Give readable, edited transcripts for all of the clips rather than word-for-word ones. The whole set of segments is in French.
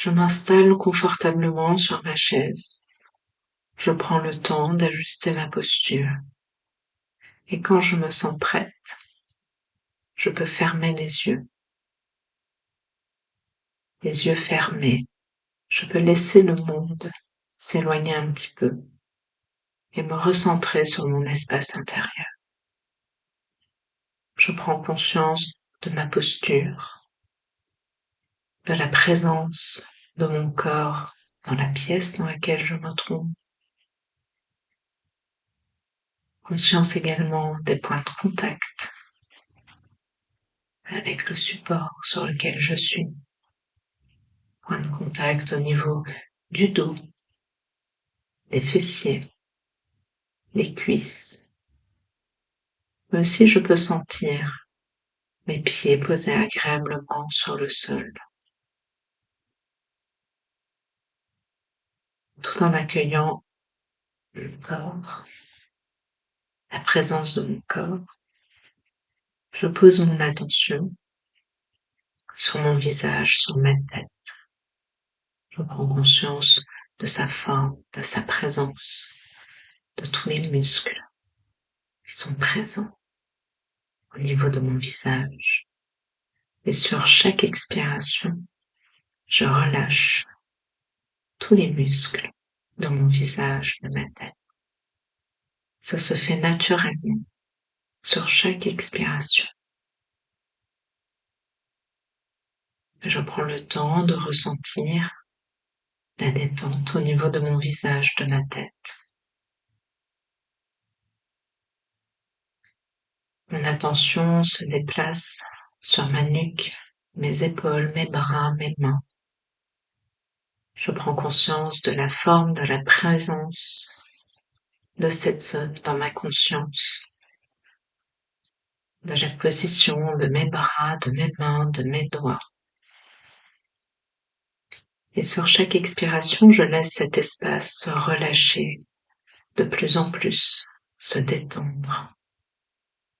Je m'installe confortablement sur ma chaise. Je prends le temps d'ajuster ma posture. Et quand je me sens prête, je peux fermer les yeux. Les yeux fermés, je peux laisser le monde s'éloigner un petit peu et me recentrer sur mon espace intérieur. Je prends conscience de ma posture, de la présence de mon corps dans la pièce dans laquelle je me trouve. Conscience également des points de contact avec le support sur lequel je suis. Point de contact au niveau du dos, des fessiers, des cuisses. Mais aussi je peux sentir mes pieds posés agréablement sur le sol, tout en accueillant le corps, la présence de mon corps. Je pose mon attention sur mon visage, sur ma tête. Je prends conscience de sa forme, de sa présence, de tous les muscles qui sont présents au niveau de mon visage. Et sur chaque expiration, je relâche tous les muscles de mon visage, de ma tête. Ça se fait naturellement sur chaque expiration. Je prends le temps de ressentir la détente au niveau de mon visage, de ma tête. Mon attention se déplace sur ma nuque, mes épaules, mes bras, mes mains. Je prends conscience de la forme, de la présence de cette zone dans ma conscience, de la position de mes bras, de mes mains, de mes doigts. Et sur chaque expiration, je laisse cet espace se relâcher de plus en plus, se détendre.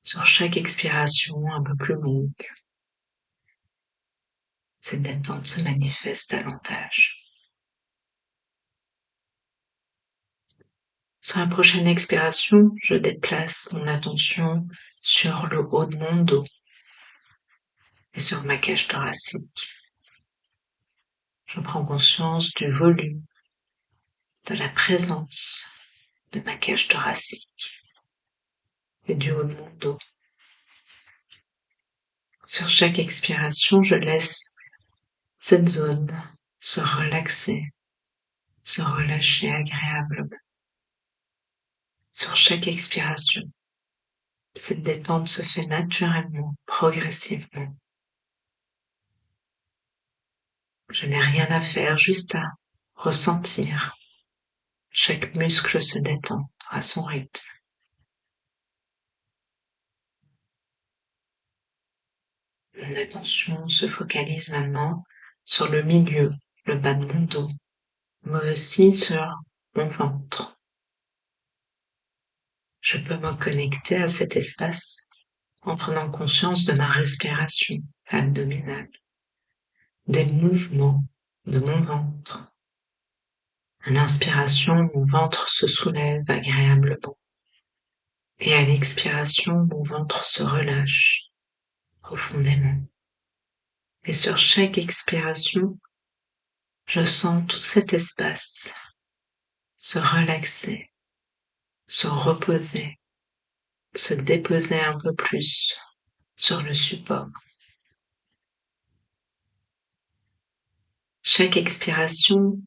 Sur chaque expiration un peu plus longue, cette détente se manifeste davantage. Sur la prochaine expiration, je déplace mon attention sur le haut de mon dos et sur ma cage thoracique. Je prends conscience du volume, de la présence de ma cage thoracique et du haut de mon dos. Sur chaque expiration, je laisse cette zone se relaxer, se relâcher agréablement. Sur chaque expiration, cette détente se fait naturellement, progressivement. Je n'ai rien à faire, juste à ressentir. Chaque muscle se détend à son rythme. Mon attention se focalise maintenant sur le milieu, le bas de mon dos, mais aussi sur mon ventre. Je peux me connecter à cet espace en prenant conscience de ma respiration abdominale, des mouvements de mon ventre. À l'inspiration, mon ventre se soulève agréablement. Et à l'expiration, mon ventre se relâche profondément. Et sur chaque expiration, je sens tout cet espace se relaxer, se reposer, se déposer un peu plus sur le support. Chaque expiration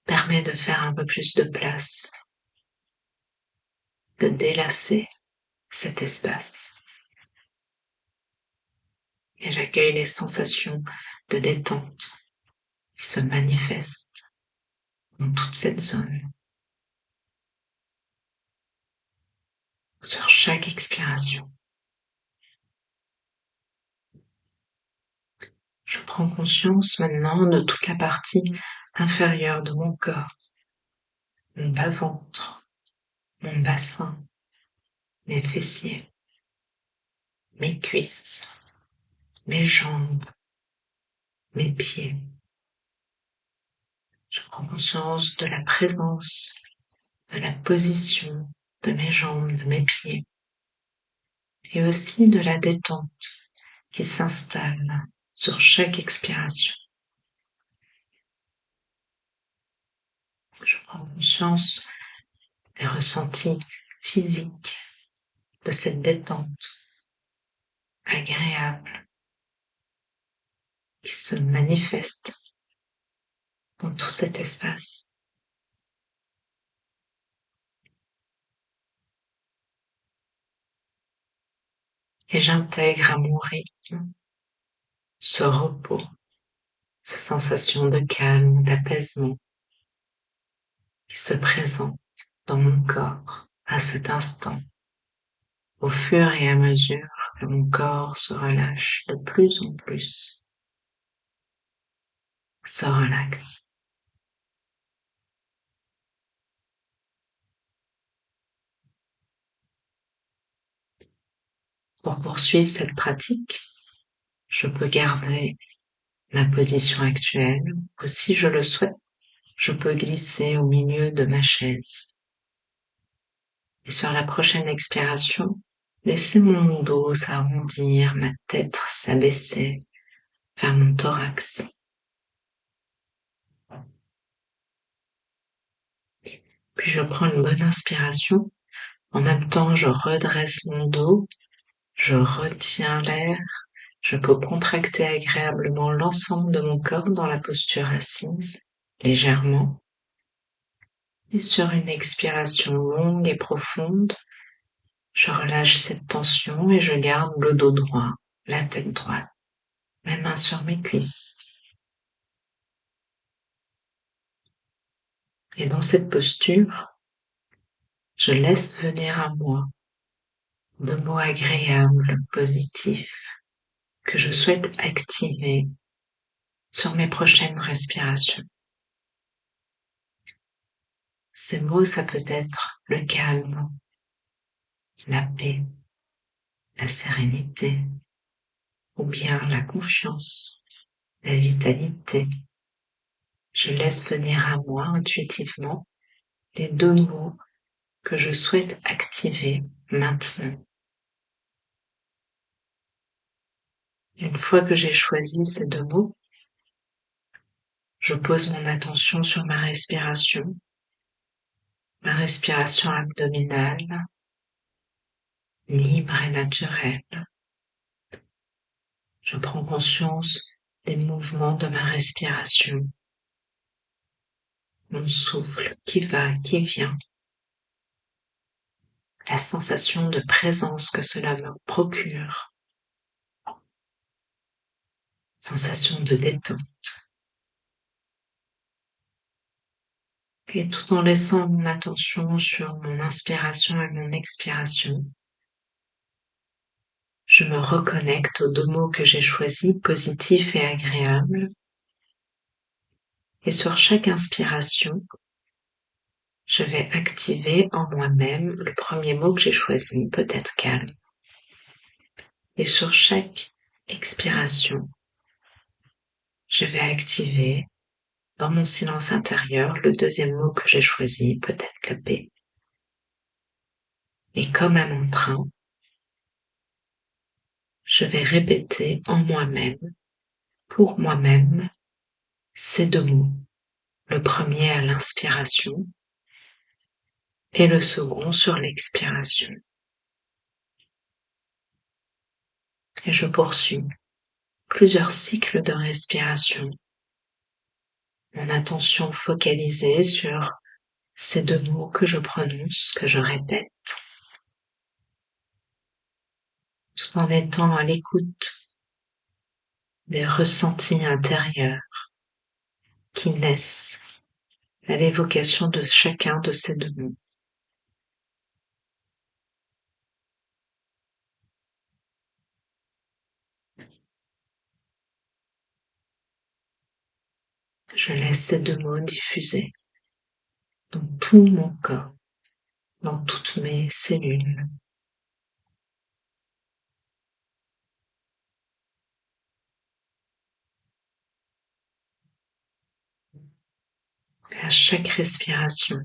permet de faire un peu plus de place, de délasser cet espace. Et j'accueille les sensations de détente qui se manifestent dans toute cette zone. Sur chaque expiration. Je prends conscience maintenant de toute la partie inférieure de mon corps, mon bas-ventre, mon bassin, mes fessiers, mes cuisses, mes jambes, mes pieds. prends conscience de la présence, de la position de mes jambes, de mes pieds, et aussi de la détente qui s'installe sur chaque expiration. Je prends conscience des ressentis physiques de cette détente agréable qui se manifeste dans tout cet espace. Et j'intègre à mon rythme ce repos, ces sensations de calme, d'apaisement qui se présentent dans mon corps à cet instant, au fur et à mesure que mon corps se relâche de plus en plus, se relaxe. Pour poursuivre cette pratique, je peux garder ma position actuelle, ou si je le souhaite, je peux glisser au milieu de ma chaise. Et sur la prochaine expiration, laisser mon dos s'arrondir, ma tête s'abaisser vers mon thorax. Puis je prends une bonne inspiration. En même temps, je redresse mon dos, je retiens l'air, je peux contracter agréablement l'ensemble de mon corps dans la posture assise, légèrement. Et sur une expiration longue et profonde, je relâche cette tension et je garde le dos droit, la tête droite, mes mains sur mes cuisses. Et dans cette posture, je laisse venir à moi de mots agréables, positifs, que je souhaite activer sur mes prochaines respirations. Ces mots, ça peut être le calme, la paix, la sérénité, ou bien la confiance, la vitalité. Je laisse venir à moi intuitivement les deux mots que je souhaite activer maintenant. Une fois que j'ai choisi ces deux mots, je pose mon attention sur ma respiration abdominale, libre et naturelle. Je prends conscience des mouvements de ma respiration, mon souffle qui va, qui vient, la sensation de présence que cela me procure, sensation de détente. Et tout en laissant mon attention sur mon inspiration et mon expiration, je me reconnecte aux deux mots que j'ai choisis, positif et agréable. Et sur chaque inspiration, je vais activer en moi-même le premier mot que j'ai choisi, peut-être calme. Et sur chaque expiration, je vais activer dans mon silence intérieur le deuxième mot que j'ai choisi, peut-être la paix. Et comme un mantra, je vais répéter en moi-même, pour moi-même, ces deux mots. Le premier à l'inspiration et le second sur l'expiration. Et je poursuis plusieurs cycles de respiration. Mon attention focalisée sur ces deux mots que je prononce, que je répète, tout en étant à l'écoute des ressentis intérieurs qui naissent à l'évocation de chacun de ces deux mots. Je laisse ces deux mots diffuser dans tout mon corps, dans toutes mes cellules. À chaque respiration,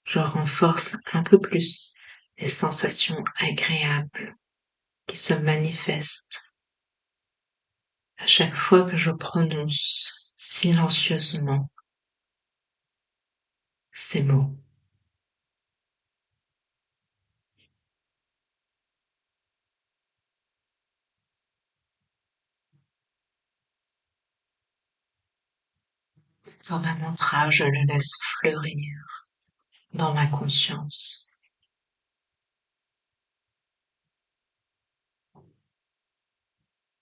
je renforce un peu plus les sensations agréables qui se manifestent à chaque fois que je prononce silencieusement ces mots. Comme un mantra, je le laisse fleurir dans ma conscience,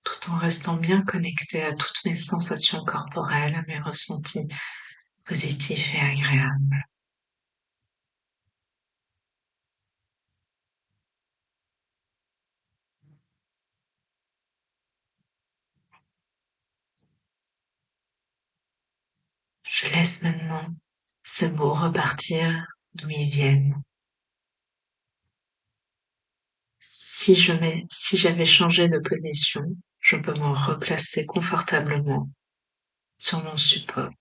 tout en restant bien connecté à toutes mes sensations corporelles, à mes ressentis positifs et agréables. Je laisse maintenant ces mots repartir d'où ils viennent. Si j'avais changé de position, je peux me replacer confortablement sur mon support.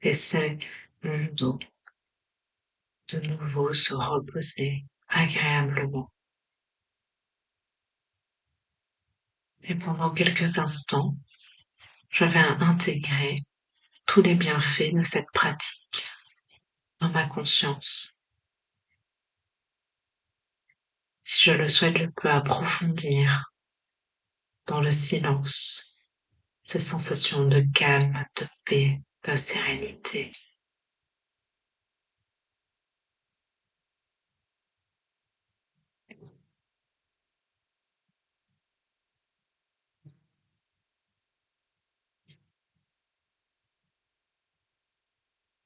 Laisser mon dos de nouveau se reposer agréablement. Et pendant quelques instants, je vais intégrer tous les bienfaits de cette pratique dans ma conscience. Si je le souhaite, je peux approfondir dans le silence ces sensations de calme, de paix, de sérénité.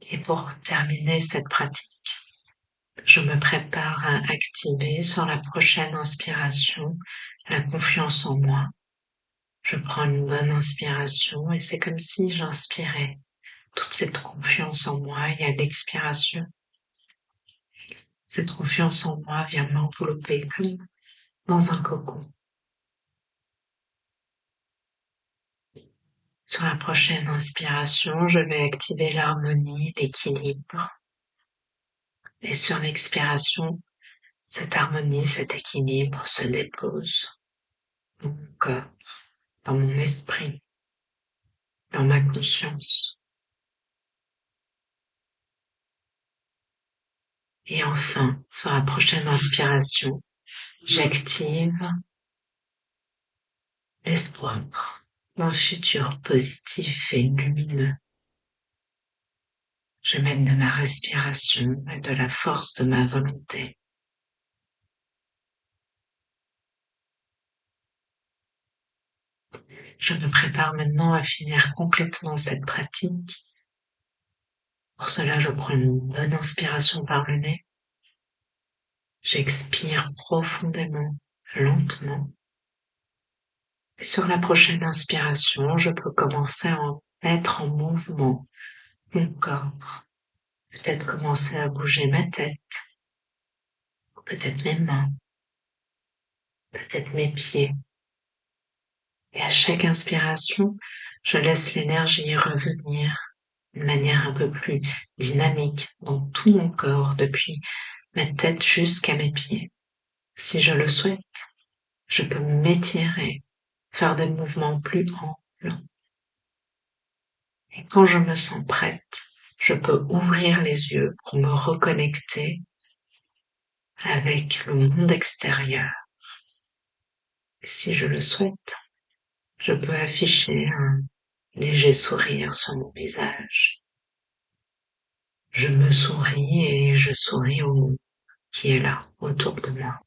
Et pour terminer cette pratique, je me prépare à activer sur la prochaine inspiration la confiance en moi. Je prends une bonne inspiration et c'est comme si j'inspirais toute cette confiance en moi et à l'expiration, cette confiance en moi vient m'envelopper comme dans un cocon. Sur la prochaine inspiration, je vais activer l'harmonie, l'équilibre. Et sur l'expiration, cette harmonie, cet équilibre se dépose dans mon corps, dans mon esprit, dans ma conscience. Et enfin, sur la prochaine inspiration, j'active l'espoir d'un futur positif et lumineux. Je mène de ma respiration et de la force de ma volonté. Je me prépare maintenant à finir complètement cette pratique. Pour cela, je prends une bonne inspiration par le nez. J'expire profondément, lentement. Et sur la prochaine inspiration, je peux commencer à mettre en mouvement mon corps. Peut-être commencer à bouger ma tête, peut-être mes mains, peut-être mes pieds. Et à chaque inspiration, je laisse l'énergie revenir d'une manière un peu plus dynamique dans tout mon corps, depuis ma tête jusqu'à mes pieds. Si je le souhaite, je peux m'étirer, faire des mouvements plus amples. Et quand je me sens prête, je peux ouvrir les yeux pour me reconnecter avec le monde extérieur. Et si je le souhaite, je peux afficher un léger sourire sur mon visage. Je me souris et je souris au monde qui est là, autour de moi.